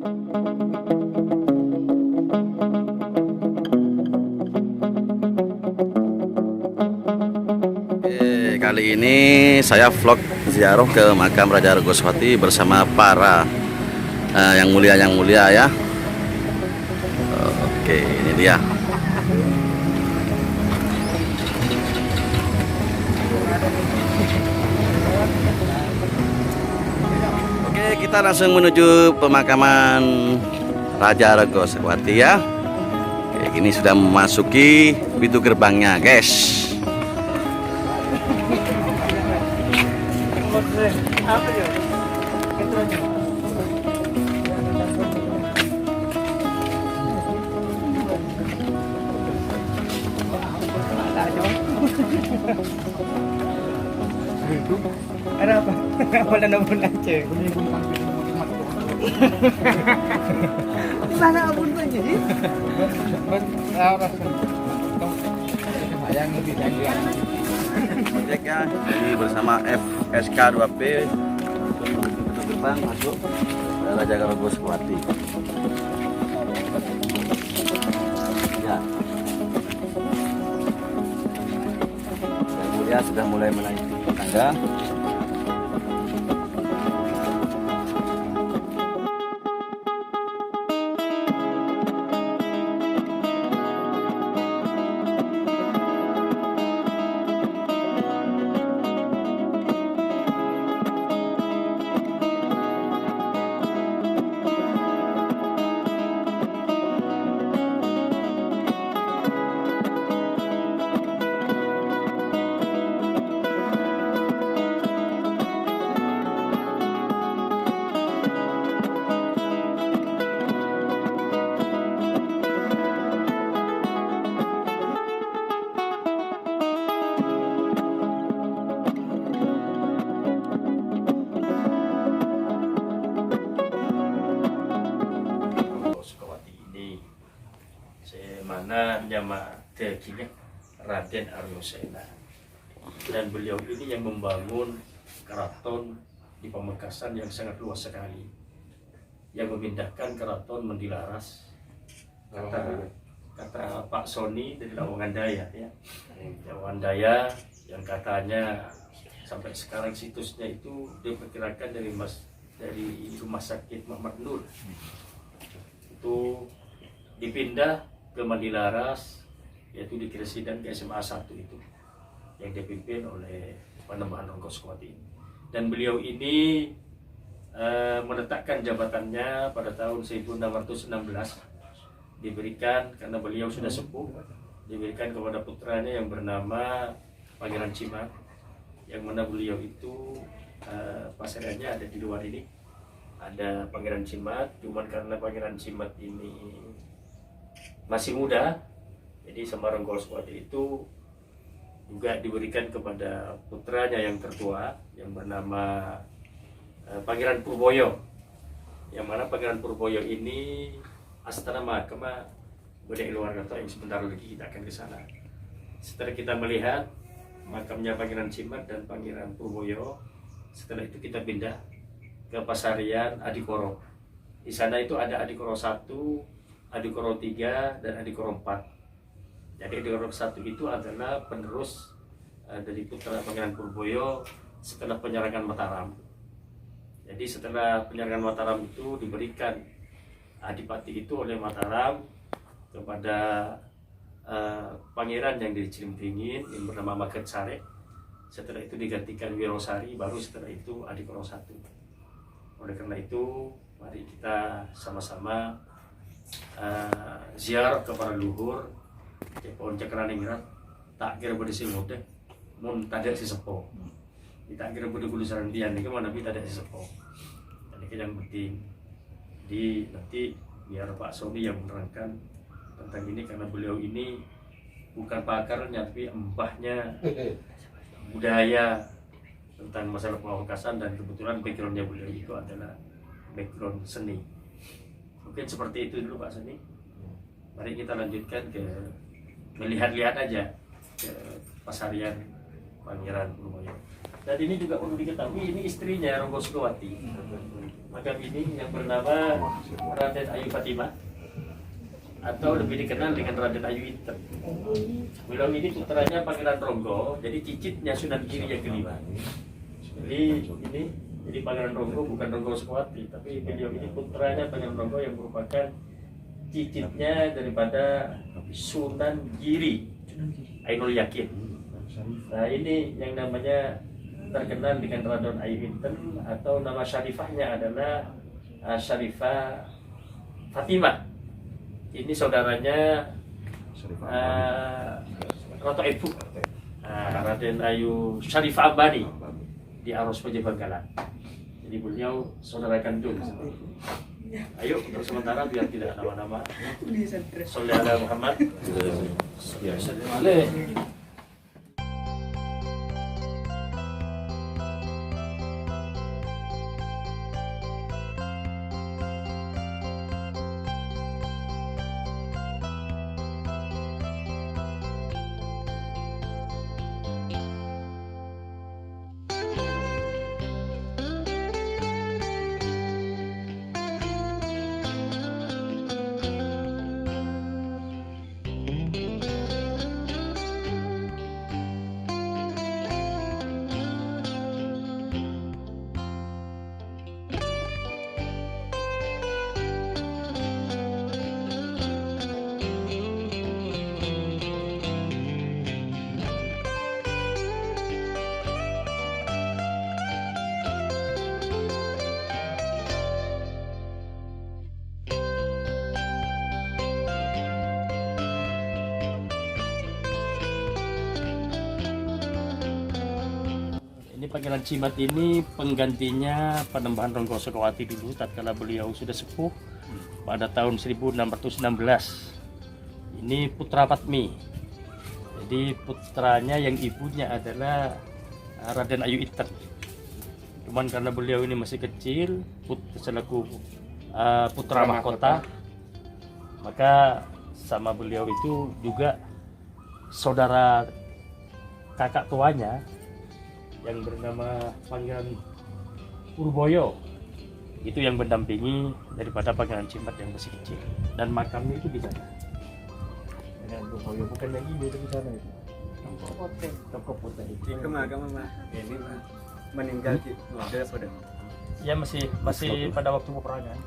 Kali ini saya vlog ziarah ke makam Raja Argoswati bersama para yang mulia ya. Oke, ini dia. Oke, kita langsung menuju pemakaman Raja Argoswati ya. Oke, ini sudah memasuki pintu gerbangnya, guys. Ada apa? Wala na muna che. Sana abun ba niya? Cek ya, ini bersama FSK 2P untuk gerbang masuk Raja Argoswati. Ya. Yang mulia sudah mulai menaiki tangga. Mana nama terkini Raden Arjosena, dan beliau ini yang membangun keraton di Pamekasan yang sangat luas sekali, yang memindahkan keraton Mendilaras, kata Pak Soni dari Lawangan Daya ya, Lawangan Daya yang katanya sampai sekarang situsnya itu diperkirakan dari Rumah Sakit Muhammad Nur itu dipindah ke Mendilaras, yaitu di Kresiden ke SMA 1 itu yang dipimpin oleh Panembahan Argoswati. Dan beliau ini menetapkan jabatannya pada tahun 1616, diberikan karena beliau sudah sepuh, diberikan kepada putranya yang bernama Pangeran Cimat, yang mana beliau itu pasariannya ada di luar ini, ada Pangeran Cimat. Cuman karena Pangeran Cimat ini masih muda, jadi Sembarang Argoswati itu juga diberikan kepada putranya yang tertua yang bernama Pangeran Purboyo, yang mana Pangeran Purboyo ini astana mahkamah budaya luar kota yang sebentar lagi kita akan ke sana. Setelah kita melihat makamnya Pangeran Cimat dan Pangeran Purboyo, setelah itu kita pindah ke Pasarian Adikoro. Di sana itu ada Adikoro 1, Adikoro 3, dan Adikoro 4. Jadi Adikoro 1 itu adalah penerus dari putra Pangeran Purboyo setelah penyerangan Mataram. Jadi setelah penyerangan Mataram itu diberikan adipati itu oleh Mataram kepada pangeran yang dari Cilimpingin yang bernama Maketsare. Setelah itu digantikan Wirosari, baru setelah itu Adikoro 1. Oleh karena itu, mari kita sama-sama ziarah kepada luhur pohon Cakraningrat, tak kira pada si muda mun tak ada si sepo, tak kira pada bulu sarandian ini mana tapi tak ada si sepo. Jadi yang penting di nanti biar Pak Soni yang menerangkan tentang ini, karena beliau ini bukan pakarnya tapi empahnya budaya tentang masalah Pamekasan, dan kebetulan backgroundnya beliau itu adalah background seni. Mungkin seperti itu dulu Pak Seni. Mari kita lanjutkan ke melihat-lihat aja ke Pasarian Pangeran Purboyo. Dan ini juga perlu diketahui, ini istrinya Ronggo Sukawati. Makam ini yang bernama Raden Ayu Fatimah, atau lebih dikenal dengan Raden Ayu Inten. Beliau ini putranya Pangeran Ronggo, jadi cicitnya Sunan Giri yang kelima. Jadi Pangeran Ronggo bukan Ronggo Sukawati, tapi beliau ini putranya Pangeran Ronggo yang merupakan cicitnya daripada Sunan Giri Ainul Yakin. Nah ini yang namanya terkenal dengan Raden Ayu Inten, atau nama syarifahnya adalah Syarifah Fatimah. Ini saudaranya Roto Ibu, Raden Ayu Syarifah Ambani di Aros Peje Bangkalan. Jadi beliau saudara kandung. Ayo untuk sementara biar tidak nama-nama. Saudara Muhammad. Ini Pangeran Cimat ini penggantinya Panembahan Ronggo Sukawati dulu tatkala beliau sudah sepuh pada tahun 1616. Ini putra Patmi. Jadi putranya yang ibunya adalah Raden Ayu Inten. Cuman karena beliau ini masih kecil, selaku putra mahkota, maka sama beliau itu juga saudara kakak tuanya yang bernama Pangeran Purboyo, itu yang mendampingi daripada Pangeran Cimat yang masih kecil, dan makamnya itu di sana. Pangeran Purboyo bukan yang ini, itu di sana itu. Toko Putih itu. Kemakam ini meninggal di Noda pada. Ya masih pada waktu peperangan.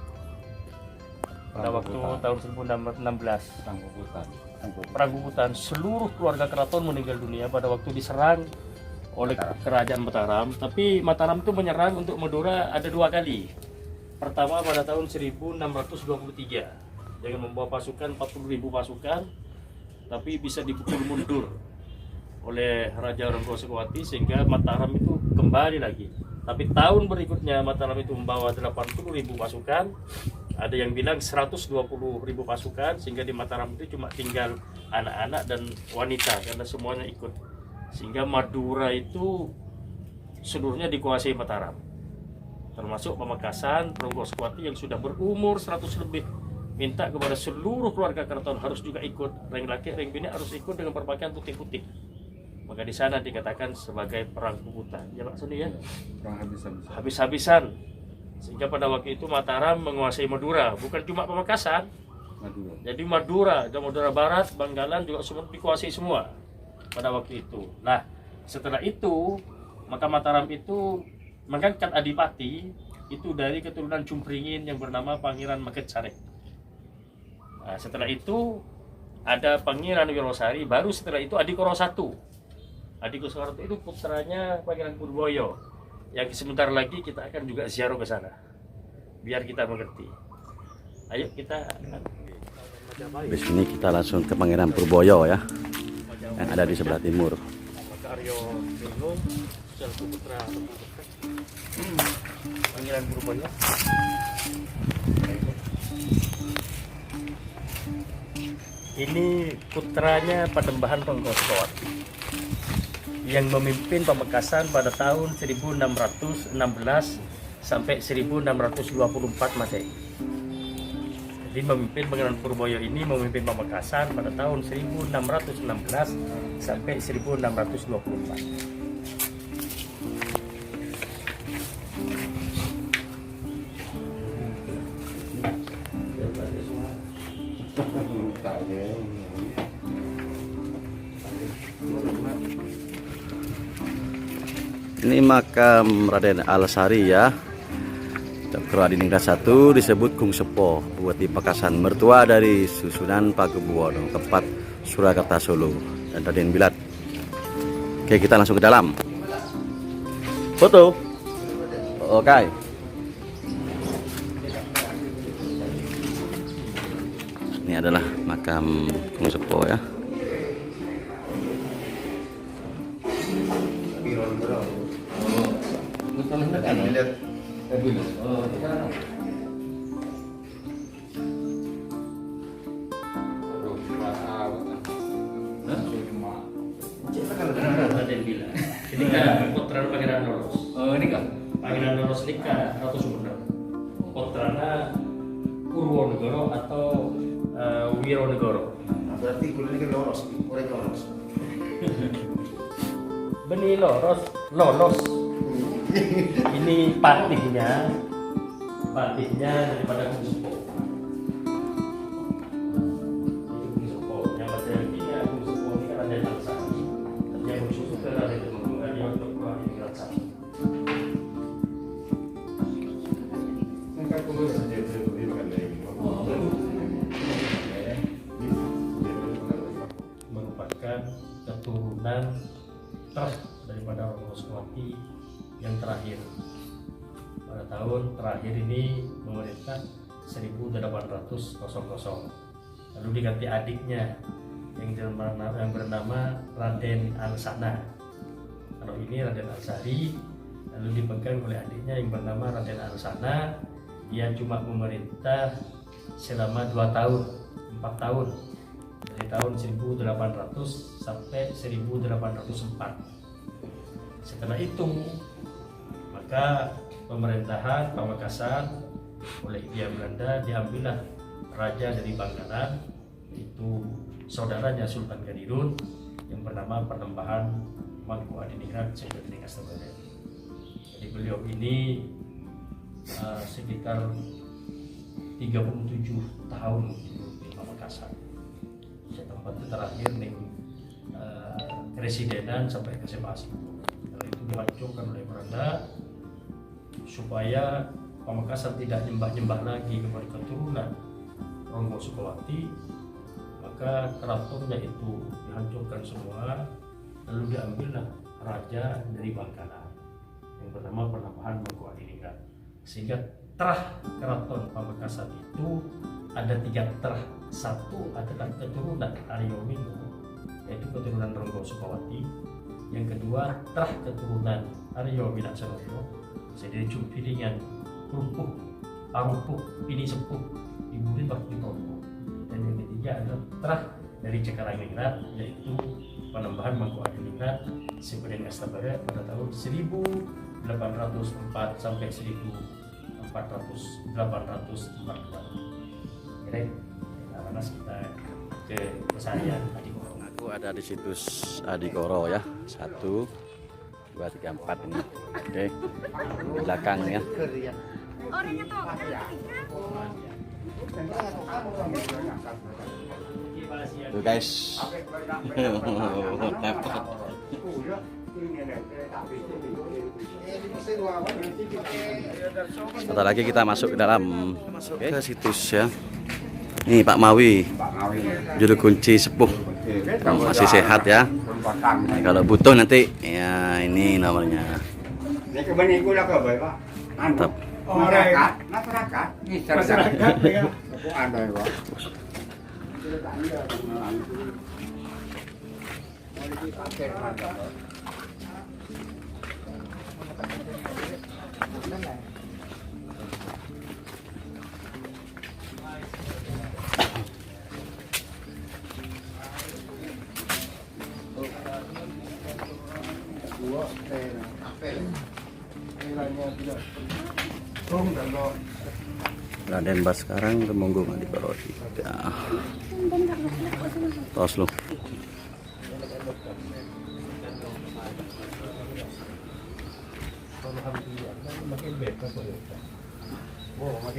Pada waktu tahun 1616 Perang Kukutan, seluruh keluarga keraton meninggal dunia pada waktu diserang oleh kerajaan Mataram. Tapi Mataram itu menyerang untuk Madura ada 2 kali. Pertama pada tahun 1623 dengan membawa pasukan 40.000 pasukan, tapi bisa dipukul mundur oleh Raja Ronggo Sukawati sehingga Mataram itu kembali lagi. Tapi tahun berikutnya Mataram itu membawa 80.000 pasukan, ada yang bilang 120.000 pasukan, sehingga di Mataram itu cuma tinggal anak-anak dan wanita karena semuanya ikut. Sehingga Madura itu seluruhnya dikuasai Mataram, termasuk Pamekasan. Ronggo Sukawati yang sudah berumur 100 lebih minta kepada seluruh keluarga keraton harus juga ikut, reng laki reng bini harus ikut dengan berpakaian putih-putih. Maka di sana dikatakan sebagai perang Kukutan, ya Pak Suni ya, perang habis-habisan. Sehingga pada waktu itu Mataram menguasai Madura, bukan cuma Pamekasan, jadi Madura dan Madura Barat, Bangkalan juga semua dikuasai semua pada waktu itu. Nah, setelah itu maka Mataram itu mengangkat adipati itu dari keturunan Cumpringin yang bernama Pangeran Maketsarek. Nah, setelah itu ada Pangeran Wirosari, baru setelah itu Adikoro I. Adikoro I itu putranya Pangeran Purboyo, yang sebentar lagi kita akan juga ziarah ke sana biar kita mengerti. Ayo kita Di sini kita langsung ke Pangeran Purboyo ya, yang ada di sebelah timur. Aryo Bingung, selaku putra Pangeran Purboyo. Ini putranya Panembahan Ronggo Sukawati yang memimpin Pamekasan pada tahun 1616 sampai 1624 Masehi. Jadi memimpin Pangeran Purboyo ini memimpin Pamekasan pada tahun 1616 sampai 1624. Ini makam Raden Alsari ya. Cakra Adiningrat 1 disebut Kung Sepo, Bupati Pakasan, mertua dari Susunan Pakubuwono IV Surakarta Solo dan Raden Bilat. Oke, kita langsung ke dalam. Foto. Oke. Ini adalah makam Kung Sepo ya. Raden Bila. Ini kan putra Pangeran Noros. Oh, ini kah? Pangeran Noros ini kan Ratu Sumedang. Putrana Purwonegoro atau Wironegoro. Berarti kulit ini loros, orang loros. Benih loros, lolos. Ini patihnya daripada Kung Sepo. Ini Kung Sepo. Yang pada ini ya Kung Sepo ini kan ada yang satu. Yang bersusu ke ada yang mengunggah yang untuk keluar ini kan satu. Merupakan keturunan daripada Rongoswati yang terakhir. Pada tahun terakhir ini memerintah 1800. Lalu diganti adiknya yang bernama Raden Alsana. Kalau ini Raden Alsari, lalu dipegang oleh adiknya yang bernama Raden Alsana. Dia cuma memerintah selama 4 tahun dari tahun 1800 sampai 1804. Setelah itu maka pemerintahan Pamekasan oleh Hindia Belanda diambillah raja dari Bangkalan, itu saudaranya Sultan Gadirun yang bernama Panembahan Mangku Adiningrat Sengketring Astabada. Jadi beliau ini sekitar 37 tahun di Pamekasan. Tempat itu terakhir nih residenan sampai ke Sepasi. Lalu itu dihancurkan oleh Belanda supaya Pamekasan tidak nyembah-nyembah lagi kepada keturunan Ronggo Sukawati, maka keratonnya itu dihancurkan semua. Lalu diambillah raja dari Bangkalan yang bernama Panembahan Mangku Adiningrat, sehingga terah keraton Pamekasan itu ada 3 terah. Satu adalah keturunan Aryo Wingo, yaitu keturunan Ronggo Sukawati. Yang kedua terah keturunan Aryo Wilaksanoyo, jadi cumpilingan Rumpuh, Parumpuh, Pini Sepuh, Ibu Bakti Tompo. Dan yang ketiga adalah terah dari Cekarayangingrat, yaitu Panembahan Mangku Adiningrat Sengketring Astabada pada tahun 1804 sampai 1842. Jadi kita ke pesarian Adikoro. Aku ada di situs Adikoro ya. 1, 2, 3, 4 ini. Oke. Di belakang ya. Tuh guys. Sebentar lagi kita masuk ke dalam. Oke, ke situs ya. Ini Pak Mawi, juru kunci sepuh, masih sehat ya. Nah, kalau butuh nanti ya ini nomornya. Mantap. Masyarakat ya. Raden Baskarang Temunggung Adikoro. Ya. Tos lu.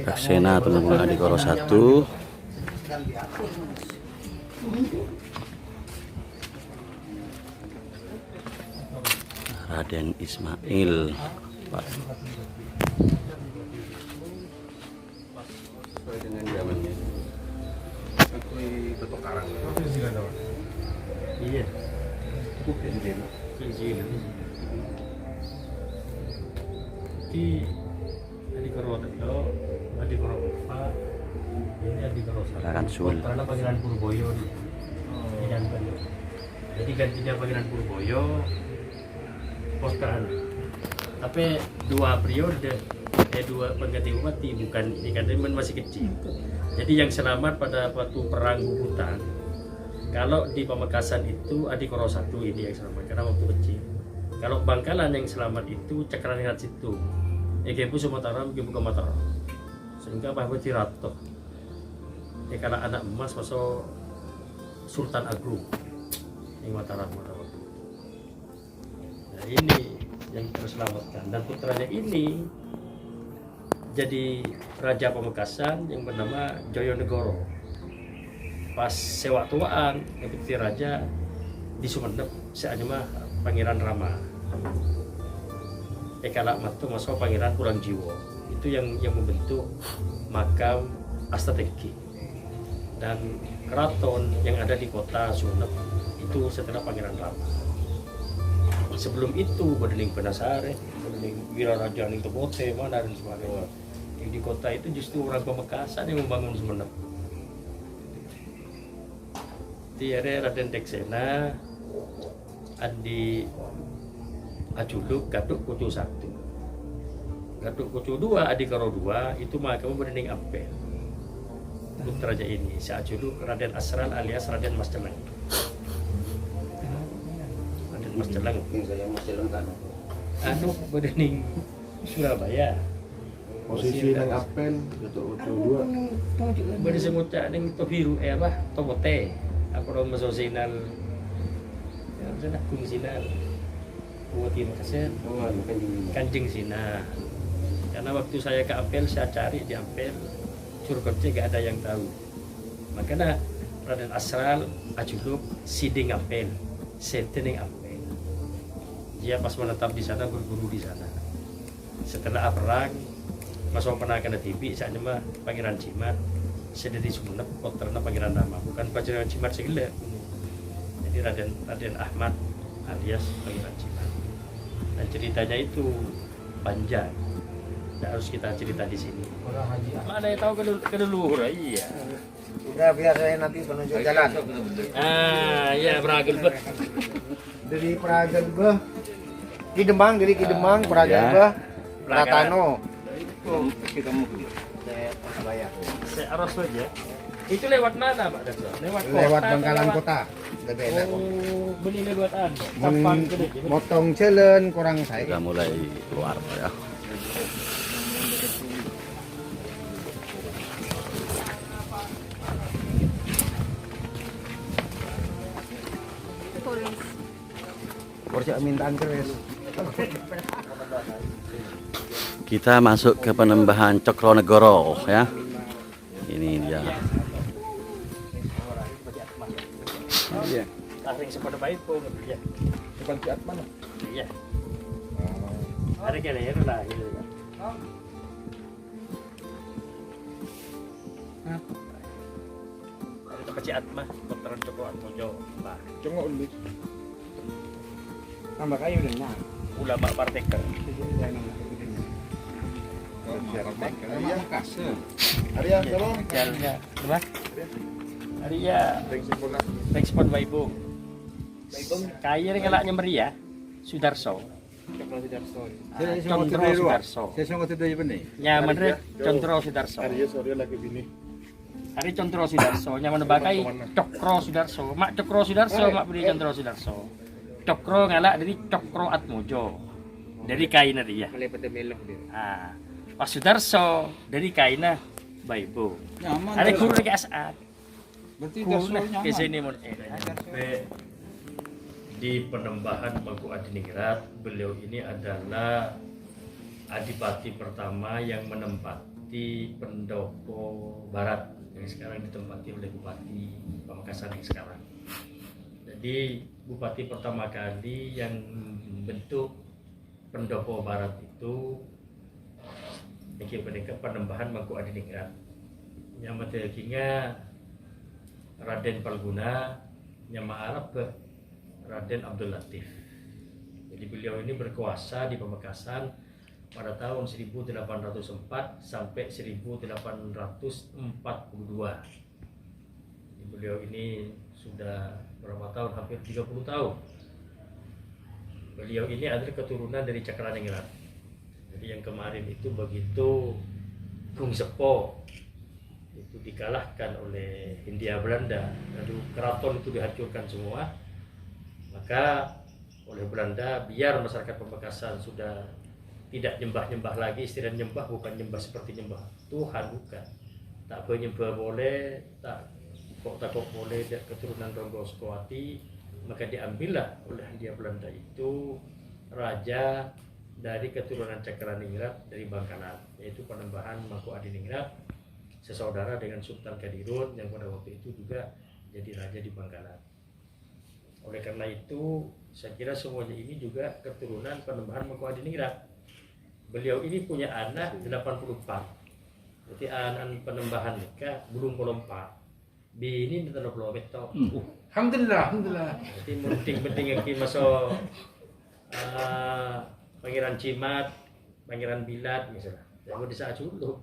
Rasena Temunggung Adikoro 1. Raden Ismail. Pak. Sesuai dengan zamannya. Akui betul karang. Iya. Bukan dia. Di Adikoro Tedo, Adikoro Upa, ini Adikoro Rakan Sul. Karena Pangeran Purboyo nih. Digantikan. Jadi gantinya Pangeran Purboyo, posteran. Tapi dua periode, dua pengganti bupati bukan ini karena masih kecil. Jadi yang selamat pada waktu perang Bubutan. Kalau di Pamekasan itu Adikoro 1 ini yang selamat karena waktu kecil. Kalau Bangkalan yang selamat itu Cakraningrat situ. Egebu Mataram, Egebu ke Mataram. Sehingga bahwa Tirato. Kalau anak emas masuk Sultan Agung yang Mataram pada waktu itu. Nah ini yang terselamatkan dan putranya ini jadi Raja Pamekasan yang bernama Joyonegoro. Pas sewa tuaan deputi raja di Sumenep seanya mah Pangeran Rama. Kalak matu masuk Pangeran Pulang Jiwo. Itu yang membentuk makam Astateki. Dan keraton yang ada di kota Sumenep itu setelah Pangeran Rama. Sebelum itu Bedening Penasare, Bedening Wiraraja Ning Tebote, mana dan sebagainya. Yang di kota itu justru orang Pamekasan yang membangun Sumenep. Di area Raden Deksena, Andi Ajuluk, Gatuk Kucu 1. Gatuk Kucu 2, Adikoro 2, itu makam Bedening Ampel. Putra raja ini, si Ajuluk Raden Asral alias Raden Mas Celeng. Raden Mas Celeng. Saya masih lengkap. Anu Bedening Surabaya. Posisi yang Apen, Gatuk Kucu 2. Bedening Semucak ning Tobiru Tobote. Aku orang mesosinal. Ya, sudah kungsinal. Buat Makassar. Oh, bukan di Kanjeng Sina. Karena waktu saya ke Ampel, saya cari di Ampel, Curugorje gak ada yang tahu. Makanya Raden Asral, Ajuluk, Siding Ampel, Setening Ampel. Dia pas menetap di sana, berguru di sana. Setelah perang, masuk pernah kena TV, saya mah Pangeran Cimat, saya dari Sumenep, putranya Pangeran Rama, bukan Pangeran Cimat segala. Jadi Raden Ahmad alias Pangeran Cimat. Dan ceritanya itu panjang. Tidak harus kita cerita di sini. Mana yang tahu keduluhur? Iya. Udah biar saya nanti penunjuk jalan. Iya beragam bah. Dari Pragan bah. Kidemang, dari Kidemang, Pragan ya. bah. Pratano. Kita mau saya arus saja. Itu lewat mana Pak Dato? Lewat Bangkalan Kota. Lebih enak. Oh, beli lewatan. Motong celen kurang Sudah saya. mulai keluar ya. Kursi mintaan keres. Kita masuk ke Penembahan Cokronegoro ya. Ini dia. Iya. Taring sepada baik pun ya. Bukan Ciat mana? Iya. Ada kira-kira lah gitu ya. Ada tempat Ciat mah, Putra Joko Atmojo. Nah, Cengok dulu. Tambah kayu dan nah. ulama parteker. Arya Kasih. Arya, tolong. Jalannya, apa? Arya, ekspor Baibung. Kaya ni kalaknya meriah, Sudarso. Condro Sudarso. Saya sungguh tidak benar. Nyaman re, Condro Sudarso. Hari Condro Sudarso, nyaman bakai Cokro Sudarso. Mak Cokro Sudarso, mak beri Condro Sudarso. Cokro ngalak dari Cokro Atmojo. Dari kaina dia. Ah, Pak Sudarso dari kaina Baibo. Ada guru lagi Asad. Berarti Guru ke sini mon. Di Penembahan Mangku Adiningrat, beliau ini adalah adipati pertama yang menempati Pendopo Barat yang sekarang ditempati oleh Bupati Pamekasan yang sekarang. Jadi Bupati pertama kali yang membentuk Pendopo Barat itu iki mereka Panembahan Mangku Adiningrat. Yang matekinya Raden Palguna, Nyama Arab Raden Abdul Latif. Jadi beliau ini berkuasa di Pamekasan pada tahun 1804 sampai 1842. Jadi beliau ini sudah berapa tahun? Hampir 30 tahun. Beliau ini adalah keturunan dari Cakraningrat. Jadi yang kemarin itu begitu Kung Sepo itu dikalahkan oleh Hindia Belanda, lalu keraton itu dihancurkan semua, maka oleh Belanda biar masyarakat Pamekasan sudah tidak nyembah-nyembah lagi. Istilah nyembah bukan nyembah seperti nyembah Tuhan, bukan. Tak menyembah boleh, tak kok boleh keturunan Ronggo Sukowati. Maka diambillah oleh Hindia Belanda itu raja dari keturunan Cakraningrat dari Bangkalan, yaitu Panembahan Mangku Adiningrat, sesaudara dengan Sultan Kadirun yang pada waktu itu juga jadi raja di Bangkalan. Oleh karena itu saya kira semuanya ini juga keturunan Panembahan Mangku Adiningrat. Beliau ini punya anak 84. Jadi anak Panembahan nikah belum melompat. Bini tidak belum betul. Alhamdulillah, alhamdulillah. Jadi penting yang masuk Pangeran Cimat, Pangeran Bilat misalnya. Yang mau disaat dulu.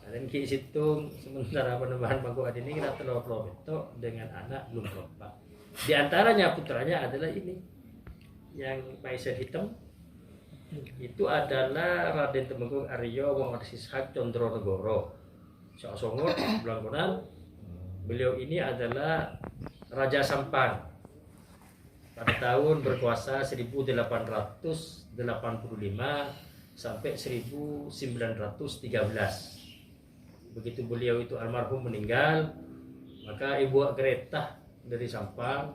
Dan Ki Situng sementara Panembahan Mangku Adiningrat telah betul dengan anak belum melompat. Di antaranya putranya adalah ini yang Paiser Hitam. Itu adalah Raden Temenggung Aryo Muhammad Ishak Condronegoro. Songot Blangkonan. Beliau ini adalah Raja Sampang. Pada tahun berkuasa 1885 sampai 1913. Begitu beliau itu almarhum meninggal, maka Ibu Greta dari Sampang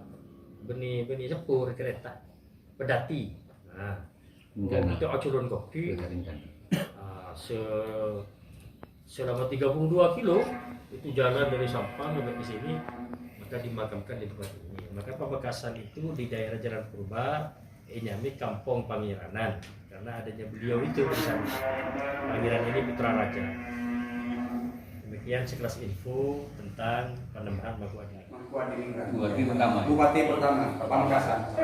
benih sepur kereta pedati. Nah, itu aculun kopi. Selama 32 kilo itu jalan dari Sampang sampai ke sini, maka dimakamkan di tempat ini. Maka Pamekasan itu di daerah Jalan Purba, nyami Kampung Pangiranan, karena adanya beliau itu di sana. Pangeran ini putra raja. Demikian sekelas info tentang Panembahan Mangku Adiningrat. Bupati pertama Pamekasan.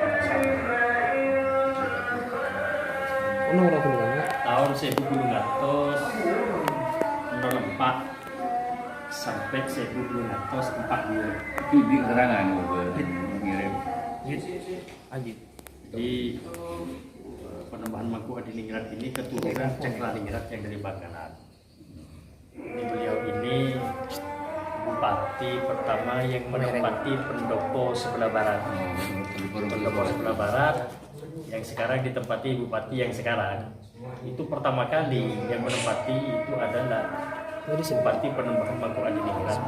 Tahun 1804 sampai 1842. Di keterangan mengirim. Jadi Panembahan Mangku Adiningrat ini keturunan Cakraningrat yang dari Bangkalan. Ini beliau ini bupati pertama yang menempati pendopo sebelah barat. Pendopo sebelah barat yang sekarang ditempati bupati yang sekarang. Itu pertama kali yang menempati itu adalah Bupati Panembahan Mangku Adiningrat,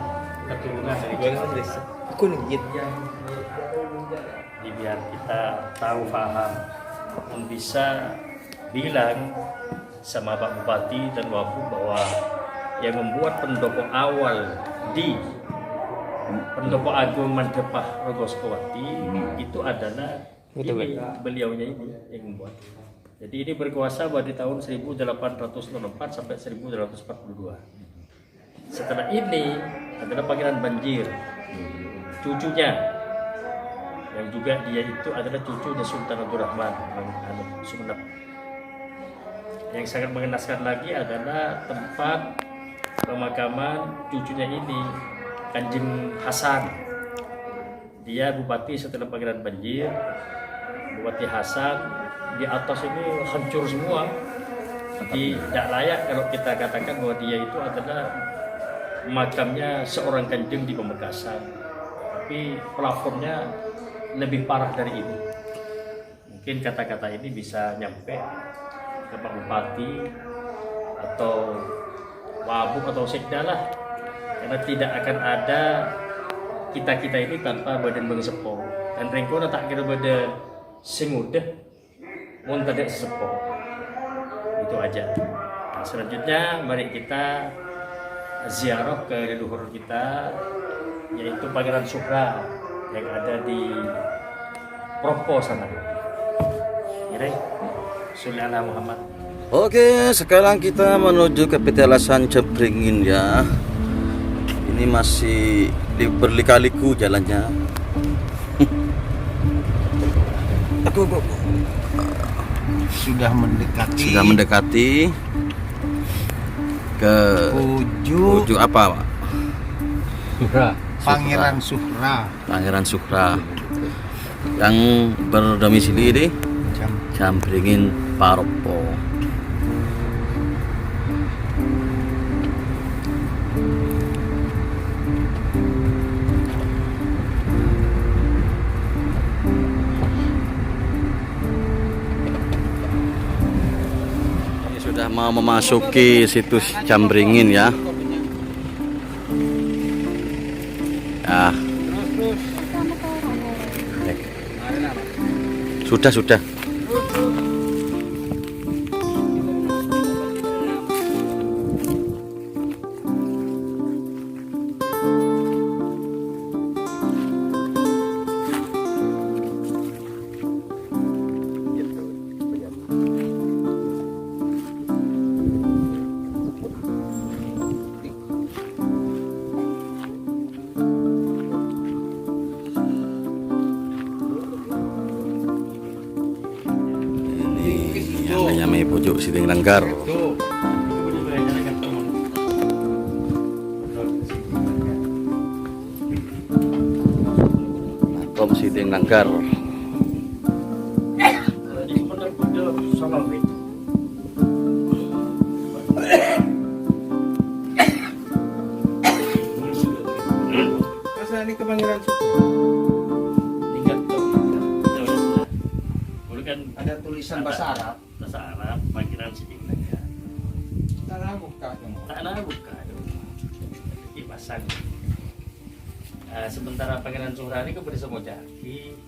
keturunan dari Cakraningrat. Aku nungguin. Jadi biar kita tahu paham, pun bisa bilang sama Pak Bupati dan Wabub bahwa yang membuat pendopo awal di Pendopo Agung Mandepah Ronggo Sukowati itu adalah ini, beliaunya ini yang membuat. Jadi ini berkuasa pada tahun 1804 sampai 1842. Setelah ini adalah Pangeran Banjir, cucunya, yang juga dia itu adalah cucunya Sultan Abdurrahman Sumenep. Yang sangat mengenaskan lagi adalah tempat pemakaman cucunya ini, Kanjeng Hasan. Dia bupati setelah Pangeran Banjir. Bupati Hasan di atas ini hancur semua. Jadi tidak layak kalau kita katakan bahwa dia itu adalah makamnya seorang kanjeng di Pamekasan. Tapi plafonnya lebih parah dari ini. Mungkin kata-kata ini bisa nyampe ke Pak Bupati atau Wabuk atau Sekda lah. Karena tidak akan ada kita-kita ini tanpa badan bangsepo. Dan rengkona tak kira badan sengudah mun tidak sesepo. Itu aja. Nah, selanjutnya mari kita ziarah ke leluhur kita, yaitu Pangeran Sukra yang ada di Propo sana. Ya, Sholli ala Muhammad. Oke, sekarang kita menuju ke Petelasan Cempringin ya. Ini masih berliku-liku jalannya. Aku Sudah mendekati. sudah mendekati ke ujung apa, Pak? Pangeran Suhra. Pangeran Suhra yang berdomisili di Cempringin Paropo. Ini sudah mau memasuki situs Cempringin ya. Sudah. Yang namanya pojok Siting Nanggar. Makom Siting Nanggar. Masa ini ke Pangeran Suhra. Ada tulisan bahasa Arab. Bahasa Arab, Pangeran Siting Nanggar. Tanah buka dong. Tanah buka dong. Dipasang. Sementara Pangeran Suhra ini kepada semua jaki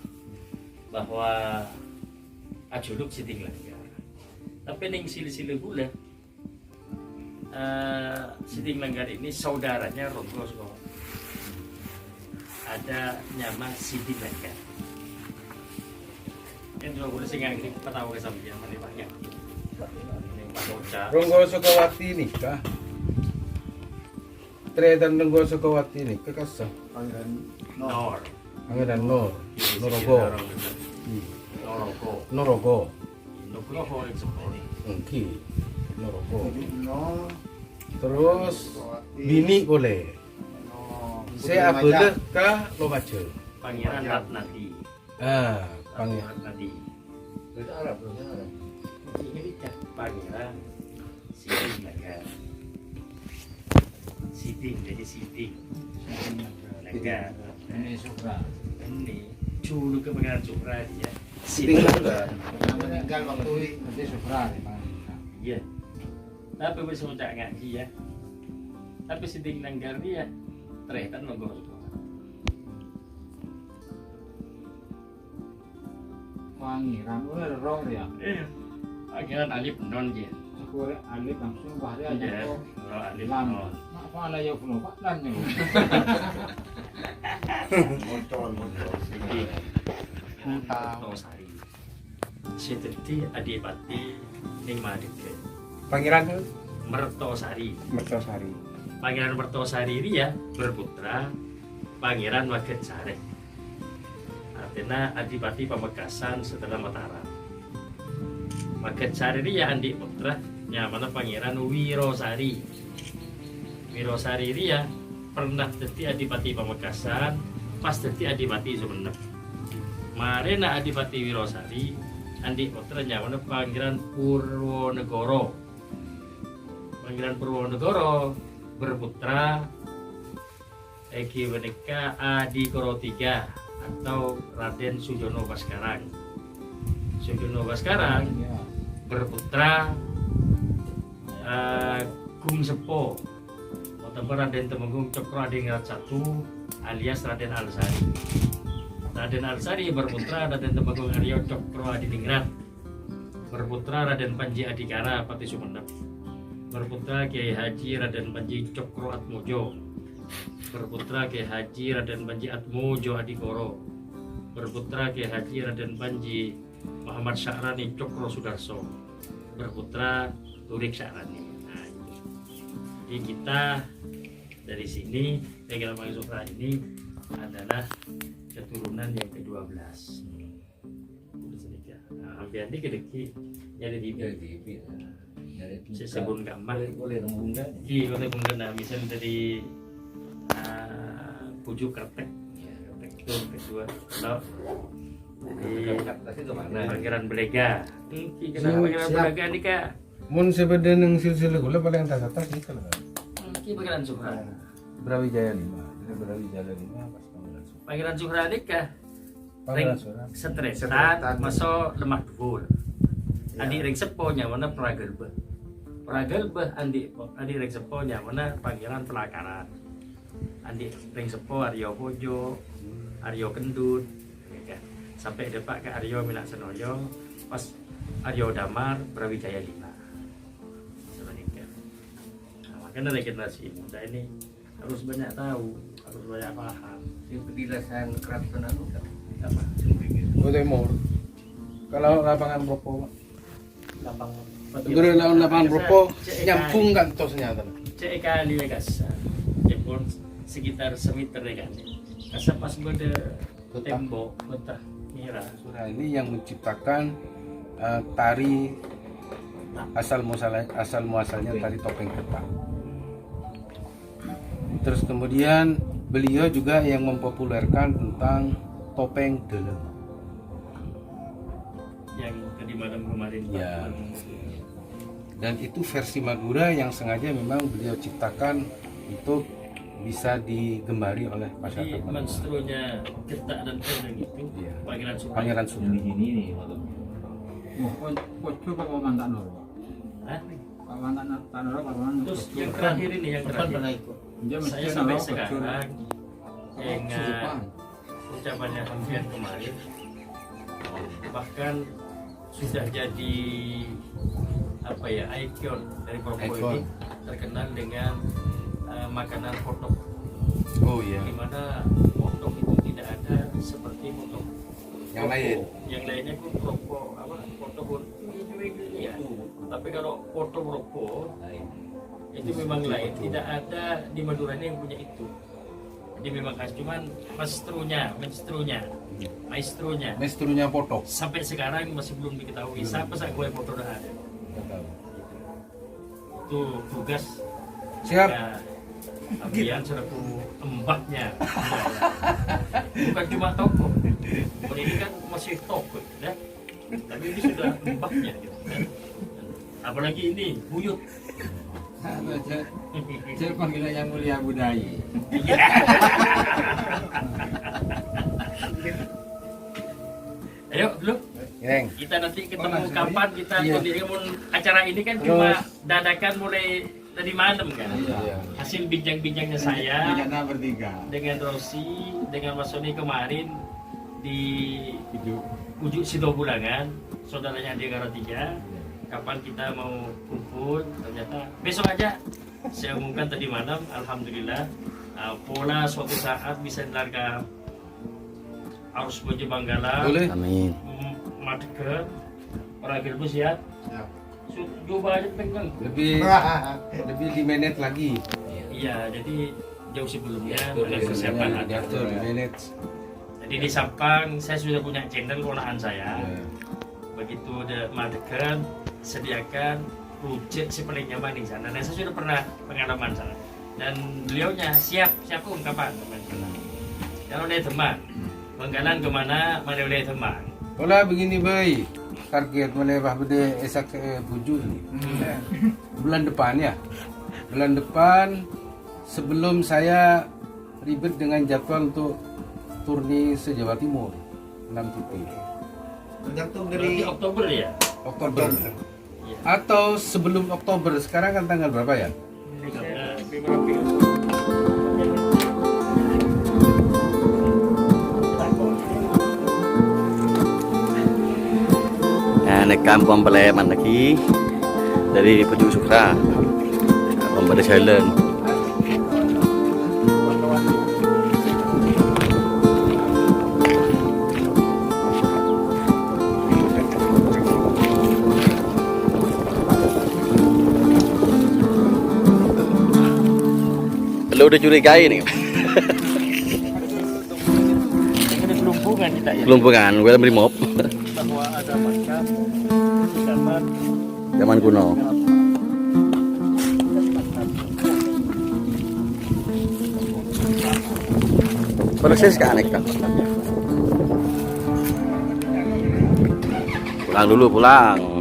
bahwa ajuluk Siting Nanggar. Tapi ning sili-sili gula. Siting Nanggar ini saudaranya Ronggo Sukowo. Ada nama Siting Nanggar. Yang juga boleh singgah ini tahu ke sampai yang mana banyak. Ini Pak Oca. Ronggo Sukawati nikah. Tretan Ronggo Sukawati nikah kasah. Pangeran Nor. Pangeran Nor. Norogo. Norogo. Norogo. Nugroho yang seperti Engki. Norogo. No. Terus bini boleh. Saya boleh kah lo baca. Pangeran Ratnati. Pangeran. Ratnati. Bahasa Arab, bahasa Arab. Ini dia Pangeran Siting Nanggar. Siting jadi Siting Nanggar. Ini Suhra. Ini dulu ke Pangeran Suhra dia. Siting Nanggar. Yang meninggal waktu itu Suhra. Iya. Tapi bisa mentak ngaji ya. Tapi Siting Nanggar dia terehtan Ronggo Sukowo. Pangeran udah rong ya. Pangeran Alif Non dia. Sekolah alif langsung bahari Iya. aja kok. Kalau Alif Lam. Non. Apa ala ya pulau Pak dan nih. Motor. Siting Mertosari. Sedeti Adipati ning Madike. Pangeran Mertosari. Mertosari. Pangeran Mertosari ini ya berputra Pangeran Magetsari. Artinya Adipati Pamekasan setelah Mataram. Magetsari ini ya adik putra nyamana Pangeran Wirosari. Wirosari ini ya pernah jadi Adipati Pamekasan, pas jadi Adipati Sumenep. Marena Adipati Wirosari, adik putra nyamana Pangeran Purwonegoro. Pangeran Purwonegoro berputra Eki Menika Adi Koro III atau Raden Sujono Baskarang. Sujono Baskarang Ya. berputra Gung Sepo atau Raden Temenggung Cokro Adingrat I alias Raden Alsari. Raden Alsari berputra Raden Temenggung Aryo Cokro Adingrat, berputra Raden Panji Adikara Pati Sumenep, berputra Kiai Haji Raden Panji Cokro Atmojo, berputra Kiai Haji Raden Panji Atmojo Adikoro, berputra Kiai Haji Raden Panji Muhammad Sya'rani Cokro Sudarso berputra Turik Sya'rani. Nah, jadi kita dari sini Negara Panggil Sukra ini adalah keturunan yang ke-12. Nah, hampir ini kedeki jadi di sebelum gambar Boleh rembungga. iya boleh menggunakan misalnya dari pujuk kertek itu kedua kalau di Pangeran Belega Pangeran Belega nih kak Mun sebenarnya nang silsilah gula paling atas ni kalau. ini Pangeran Suhra Brawijaya 5. Dari Brawijaya 5 pas Pangeran Suhra. Pangeran Suhra ini kak Pangeran Suhra. Setretan masuk lemah dhuwur andi ring seponya mana Pragelbeh andi ring seponya mana Pangeran Pelakaran andi ring sepo Aryo Bojo Aryo Kendut ya. Sampai depak ke Aryo Minak Senoyo pas Aryo Damar Brawijaya 5 sebenarnya. Nah, makanya dari generasi muda ini harus banyak tahu, harus banyak paham. Di penjelasan keraton anu kan. Apa? Oh Timur. Kalau lapangan Bropo, Lapang. Guru lapangan Bropo nyambung kan tosnya tuh. Cek kali ya kas. Jepun sekitar semeter ya kan. Kasa pas gue tembok betah mira. Suhra ini yang menciptakan tari asal muasalnya tari topeng ketak. Terus kemudian beliau juga yang mempopulerkan tentang topeng deleng. Yang tadi malam kemarin Ya. Dan itu versi Madura yang sengaja memang beliau ciptakan untuk bisa digembari oleh Jadi masyarakat Madura. monstronya ketak dan tendeng itu Iya. Pangeran Suhra. Pangeran Suhra. Ini nih malam. Kocok Pak Waman tak noro. Hah? Pak Waman tak noro Pak Waman. Terus yang terakhir ini yang terakhir. Dia mesti Saya sampai noro kocok. sekarang ingat ucapannya Hamfian kemarin, bahkan sudah jadi apa ya ikon dari Propo Ikon. ini terkenal dengan makanan potok, Oh iya. di mana potok itu tidak ada seperti potok Yang lain. Yang lainnya pun Propo apa potok pun ya. Tapi kalau potok Propo itu memang lain, tidak ada di Madura ini yang punya itu. Jadi memang khas, cuman maestronya Mestrunya potok. sampai sekarang masih belum diketahui siapa sih gue foto udah ada. Itu tugas Siap. ya, Ambian selaku embaknya. Bukan cuma toko. Ini kan masih toko ya. Tapi ini sudah embaknya gitu, kan. Apalagi ini buyut. Saya panggilnya yang mulia budaya. Ayo dulu Neng. kita nanti ketemu kapan kita Iya. jadi acara ini kan cuma dadakan mulai tadi malam kan. Iya. Hasil bincang-bincangnya saya Bijakna bertiga. dengan Rosi dengan Mas Sony kemarin di Hidup. Ujuk Sidobulangan, saudaranya Andi Negara 3. Kapan kita mau kumpul? Ternyata besok aja. Saya umumkan tadi malam, alhamdulillah. Pola suatu saat bisa dilarga arus Bojo Banggala, Boleh. Amin. Madke, orang Gelbus ya. Coba aja pegang. Lebih di manage lagi. Iya, jadi jauh sebelumnya dengan persiapan ada. Diatur, di manage. Jadi di Sampang saya sudah punya channel olahan saya. Ya. Begitu udah madekan, sediakan rujak si paling nyaman di sana. Dan saya sudah pernah pengalaman sana. Dan beliaunya siap kapan? Kalau dia teman, Banggalan kemana? Mana boleh teman? Olah begini baik. Target melewah bede esak buju ini. Bulan depan ya. Bulan depan sebelum saya ribet dengan jadwal untuk turni se-Jawa Timur 6 titik. Tergantung Berarti dari Oktober ya? Oktober. Iya. Atau sebelum Oktober. Sekarang kan tanggal berapa ya? Naik kampung Peleman lagi dari Pujuk Sukra, Pembeda Jalan. Lu udah curigai nih. Ini kelumpungan kita ya. Kelumpungan, gue brimob. Bahwa ada macam zaman Zaman kuno. Persis kan kan. Pulang dulu, pulang.